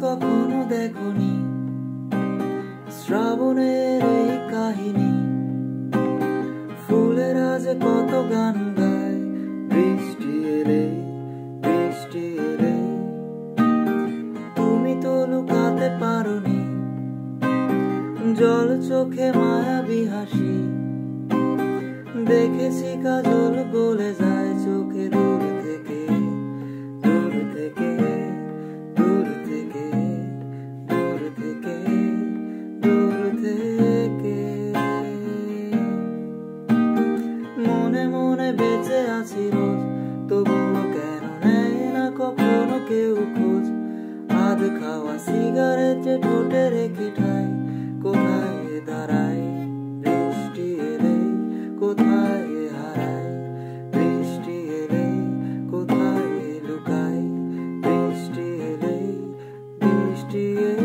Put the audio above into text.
কখনো দেখনি শ্রাবণের এই কাহিনী, ফুলেরা যে কত গান গায় বৃষ্টি এলে, বৃষ্টি এলে। তুমি তো লুকাতে পারোনি জল চোখে মায়াবী হাসি, দেখেছি কাজল গলে যায় চোখে দূর থেকে, দূর থেকে, দূর থেকে, দূর থেকে, দূর থেকে। মনে মনে বেঁচে আছি রোজ, তবুও কেন নেয় না কখনো কেউ খোঁজ। আধ খাওয়া সিগারেট ঠোঁটে রেখে ঠাই, কোথায় দাঁড়ায় বৃষ্টি এলে, কোথায় হারায় বৃষ্টি এলে, কোথায় লুকায় বৃষ্টি এলে, বৃষ্টি এলে।